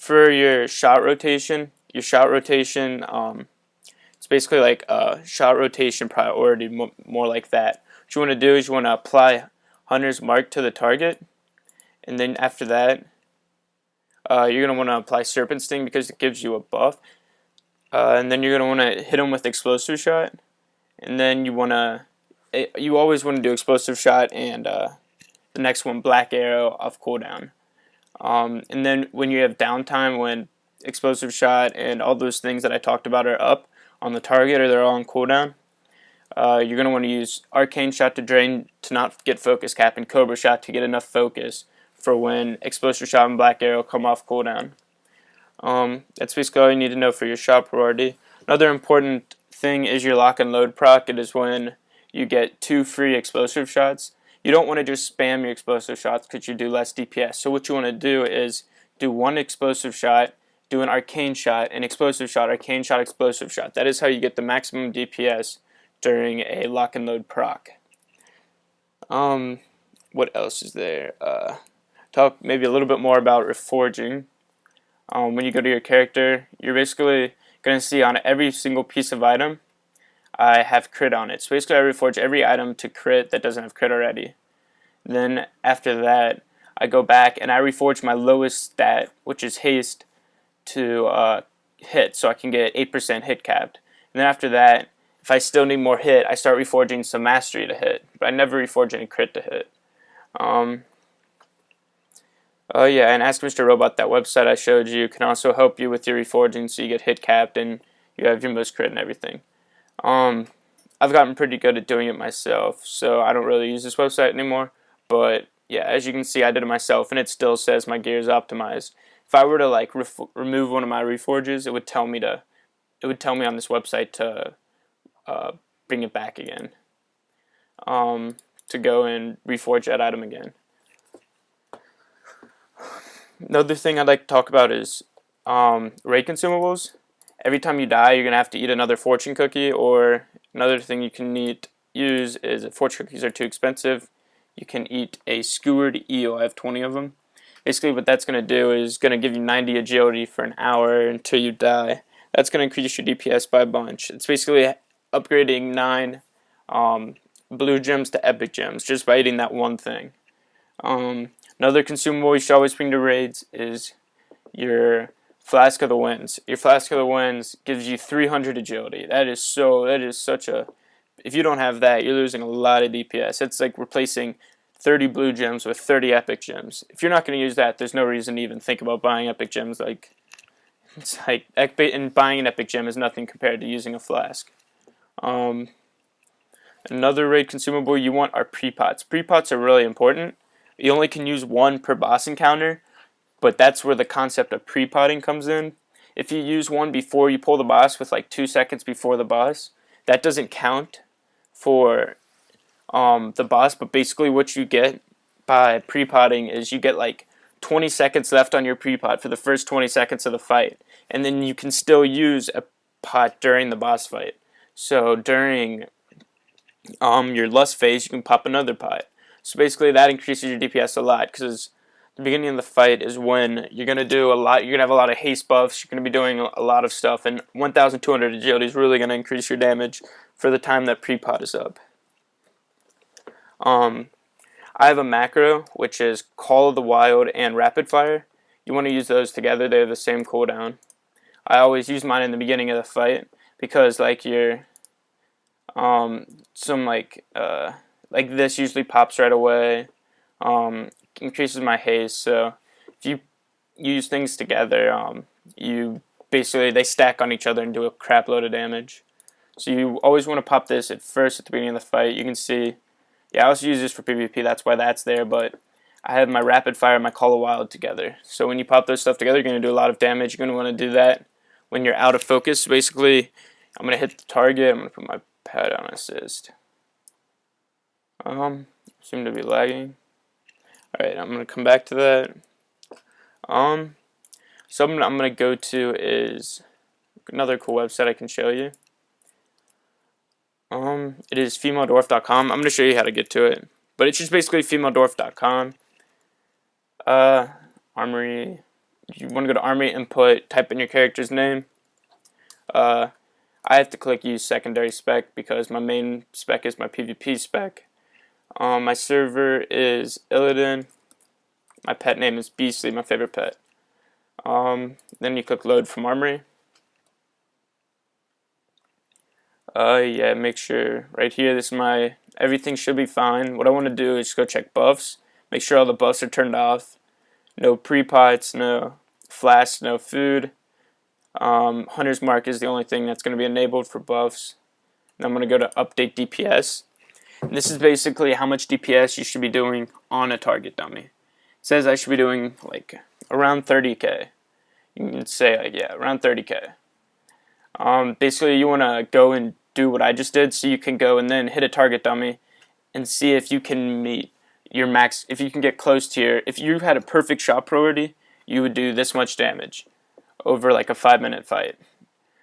for your shot rotation, it's basically like a shot rotation priority, more like that. What you want to do is you want to apply Hunter's Mark to the target, and then after that, you're going to want to apply Serpent Sting because it gives you a buff, and then you're going to want to hit him with Explosive Shot, and then you always want to do Explosive Shot and the next one, Black Arrow, off cooldown. And then when you have downtime, when Explosive Shot and all those things that I talked about are up on the target or they're all on cooldown, you're going to want to use Arcane Shot to drain to not get focus cap, and Cobra Shot to get enough focus for when Explosive Shot and Black Arrow come off cooldown. That's basically all you need to know for your shot priority. Another important thing is your lock and load proc. It is when you get 2 free explosive shots. You don't want to just spam your explosive shots because you do less DPS. So what you want to do is do 1 explosive shot, do an arcane shot, an explosive shot, arcane shot, explosive shot. That is how you get the maximum DPS during a lock and load proc. What else is there? Talk maybe a little bit more about reforging. When you go to your character, you're basically going to see on every single piece of item I have crit on it. So basically I reforge every item to crit that doesn't have crit already. Then after that, I go back and I reforge my lowest stat, which is haste, to hit, so I can get 8% hit capped. And then after that, if I still need more hit, I start reforging some mastery to hit, but I never reforge any crit to hit. Yeah, and Ask Mr. Robot, that website I showed you, can also help you with your reforging so you get hit capped and you have your most crit and everything. I've gotten pretty good at doing it myself, so I don't really use this website anymore. But yeah, as you can see, I did it myself, and it still says my gear is optimized. If I were to like remove one of my reforges, it would tell me on this website to bring it back again, to go and reforge that item again. Another thing I'd like to talk about is raid consumables. Every time you die, you're going to have to eat another fortune cookie, or another thing you can use is if fortune cookies are too expensive, you can eat a skewered eel. I have 20 of them. Basically what that's going to do is going to give you 90 agility for an hour until you die. That's going to increase your DPS by a bunch. It's basically upgrading 9 blue gems to epic gems just by eating that one thing. Another consumable you should always bring to raids is your Flask of the Winds. Your Flask of the Winds gives you 300 agility. That is such a... If you don't have that, you're losing a lot of DPS. It's like replacing 30 blue gems with 30 epic gems. If you're not going to use that, there's no reason to even think about buying epic gems. And buying an epic gem is nothing compared to using a flask. Another raid consumable you want are pre-pots. Pre-pots are really important. You only can use 1 per boss encounter, but that's where the concept of pre-potting comes in. If you use 1 before you pull the boss with like 2 seconds before the boss, that doesn't count for the boss, but basically what you get by pre-potting is you get like 20 seconds left on your pre-pot for the first 20 seconds of the fight, and then you can still use a pot during the boss fight. So during your lust phase, you can pop another pot. So basically that increases your DPS a lot, because the beginning of the fight is when you're going to do a lot. You're going to have a lot of haste buffs. You're going to be doing a lot of stuff, and 1,200 agility is really going to increase your damage for the time that pre-pot is up. I have a macro which is Call of the Wild and Rapid Fire. You want to use those together. They have the same cooldown. I always use mine in the beginning of the fight because like your like this usually pops right away. Increases my haste. So if you use things together, they stack on each other and do a crap load of damage. So you always want to pop this at first at the beginning of the fight. You can see, yeah, I also use this for PvP. That's why that's there. But I have my Rapid Fire and my Call of Wild together. So when you pop those stuff together, you're going to do a lot of damage. You're going to want to do that when you're out of focus. Basically, I'm going to hit the target. I'm going to put my pad on assist. Seem to be lagging. Alright, I'm going to come back to that. Something I'm going to go to is another cool website I can show you. It is femaledwarf.com. I'm going to show you how to get to it. But it's just basically femaledwarf.com. Armory. you want to go to armory input, type in your character's name. I have to click use secondary spec because my main spec is my PvP spec. My server is Illidan. My pet name is Beastly, my favorite pet. Then you click load from armory. Yeah, make sure right here, this is my, everything should be fine. What I want to do is go check buffs, make sure all the buffs are turned off. No pre-pots, no flasks, no food. Hunter's Mark is the only thing that's going to be enabled for buffs. And I'm going to go to update DPS. And this is basically how much DPS you should be doing on a target dummy. It says I should be doing like around 30k. You can say like, yeah, around 30k. Basically you want to go and do what I just did, so you can go and then hit a target dummy and see if you can meet your max, if you can get close to your, if you had a perfect shot priority, you would do this much damage over like a 5-minute fight.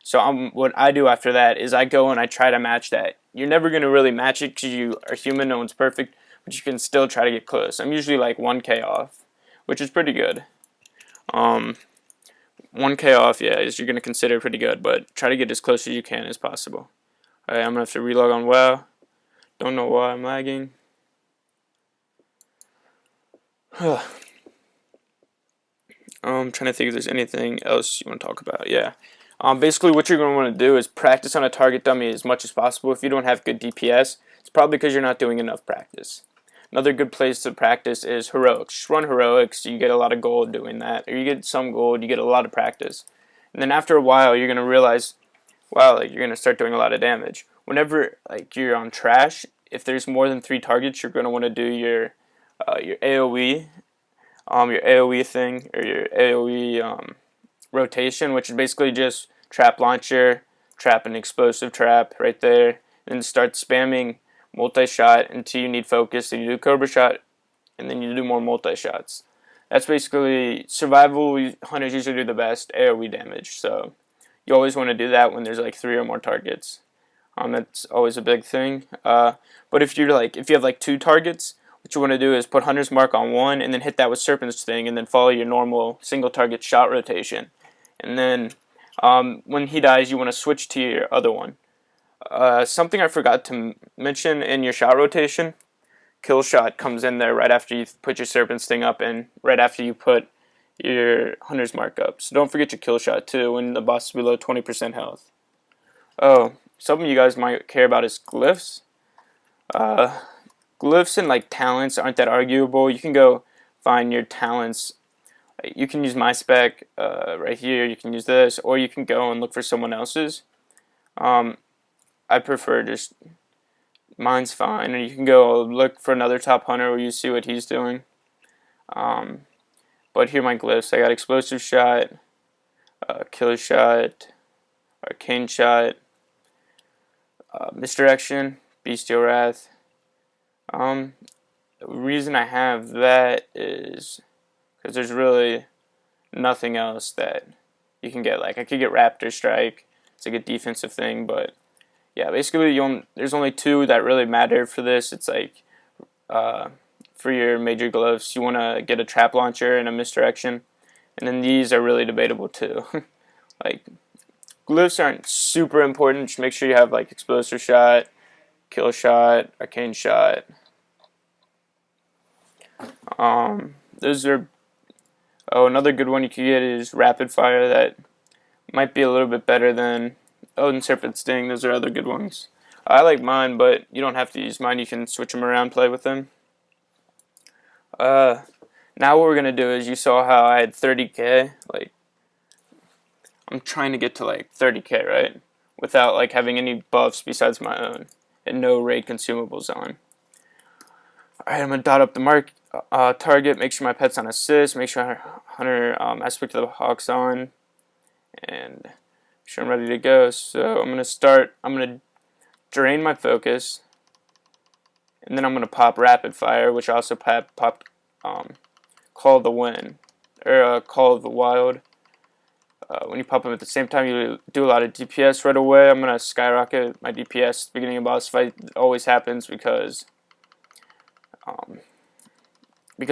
So what I do after that is I go and I try to match that. You're never going to really match it because you are human, no one's perfect, but you can still try to get close. I'm usually like 1k off, which is pretty good. 1k off, yeah, is you're going to consider pretty good, but try to get as close as you can as possible. Alright, I'm going to have to relog on WoW. Don't know why I'm lagging. I'm trying to think if there's anything else you want to talk about. Yeah. Basically, what you're going to want to do is practice on a target dummy as much as possible. If you don't have good DPS, it's probably because you're not doing enough practice. Another good place to practice is heroics. Just run heroics, you get a lot of gold doing that, or you get some gold, you get a lot of practice. And then after a while, you're going to realize, wow, like you're going to start doing a lot of damage. Whenever like you're on trash, if there's more than 3 targets, you're going to want to do your AoE, your AoE thing, or your AoE rotation, which is basically just trap launcher, trap an explosive trap right there, and start spamming multi-shot until you need focus, and you do cobra shot, and then you do more multi-shots. That's basically, survival hunters usually do the best AoE damage, so you always want to do that when there's like 3 or more targets. That's always a big thing. But if you have like 2 targets, what you want to do is put Hunter's Mark on one and then hit that with Serpent's Sting and then follow your normal single target shot rotation. And then when he dies, you want to switch to your other one. Something I forgot to mention in your shot rotation, kill shot comes in there right after you put your Serpent's Sting up and right after you put your Hunter's Mark up. So don't forget your kill shot too when the boss is below 20% health. Oh, something you guys might care about is glyphs. Glyphs and like talents aren't that arguable. You can go find your talents. You can use my spec right here. You can use this, or you can go and look for someone else's. I prefer just mine's fine, and you can go look for another top hunter where you see what he's doing. But here are my glyphs. I got explosive shot, kill shot, arcane shot, misdirection, bestial wrath. The reason I have that is because there's really nothing else that you can get. Like I could get Raptor Strike. It's like a defensive thing, but yeah, basically there's only 2 that really matter for this. It's like for your major glyphs, you want to get a trap launcher and a misdirection, and then these are really debatable too. Like glyphs aren't super important. Just make sure you have like explosive shot, kill shot, arcane shot. Those are. Oh, another good one you could get is rapid fire. That might be a little bit better than. Oh, and Serpent Sting. Those are other good ones. I like mine, but you don't have to use mine. You can switch them around, play with them. Now what we're gonna do is, you saw how I had 30k. Like I'm trying to get to like 30k, right? Without like having any buffs besides my own and no raid consumables on. Alright, I'm gonna dot up the mark target, make sure my pet's on assist, make sure Hunter aspect of the Hawk's on, and make sure I'm ready to go. So I'm gonna drain my focus, and then I'm gonna pop rapid fire, which I also pop Call of the Wind, or Call of the Wild. When you pop them at the same time, you do a lot of DPS right away. I'm gonna skyrocket my DPS at the beginning of boss fight. It always happens because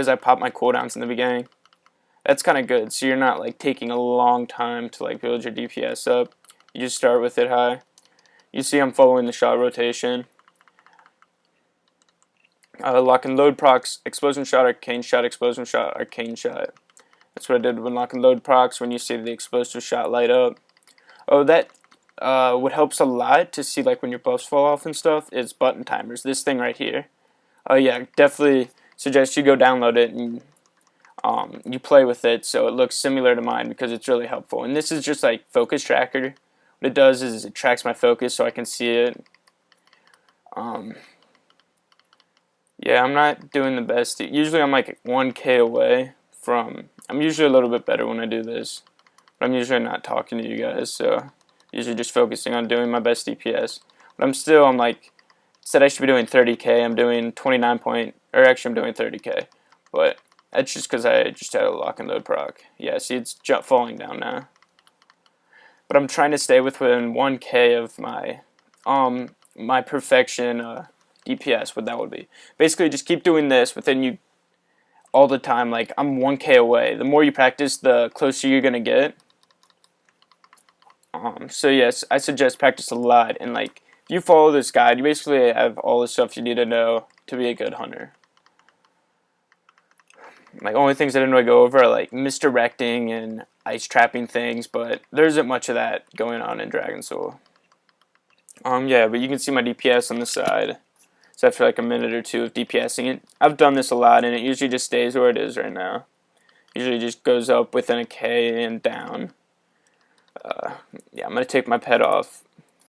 I pop my cooldowns in the beginning. That's kind of good. So you're not like taking a long time to like build your DPS up. You just start with it high. You see I'm following the shot rotation. Lock and load procs, explosion shot, arcane shot, explosion shot, arcane shot. That's what I did when lock and load procs, when you see the explosive shot light up. Oh, that what helps a lot to see like when your buffs fall off and stuff is button timers. This thing right here. Oh yeah, definitely suggest you go download it and you play with it so it looks similar to mine because it's really helpful. And this is just like focus tracker. What it does is it tracks my focus so I can see it. Yeah, I'm not doing the best. Usually I'm like 1K away from... I'm usually a little bit better when I do this. But I'm usually not talking to you guys, so usually just focusing on doing my best DPS. But I'm like... Said I should be doing 30K. I'm doing 29 point... Or actually I'm doing 30K. But that's just because I just had a lock and load proc. Yeah, see it's falling down now. But I'm trying to stay within 1K of my... my perfection... DPS, what that would be. Basically, just keep doing this within you all the time. Like, I'm 1K away. The more you practice, the closer you're going to get. So, yes, I suggest practice a lot. And, like, if you follow this guide, you basically have all the stuff you need to know to be a good hunter. Like, only things I didn't really go over are, like, misdirecting and ice trapping things. But there isn't much of that going on in Dragon Soul. Yeah, but you can see my DPS on the side. So after like a minute or two of DPSing it, I've done this a lot, and it usually just stays where it is right now. Usually just goes up within a K and down. Yeah, I'm going to take my pet off.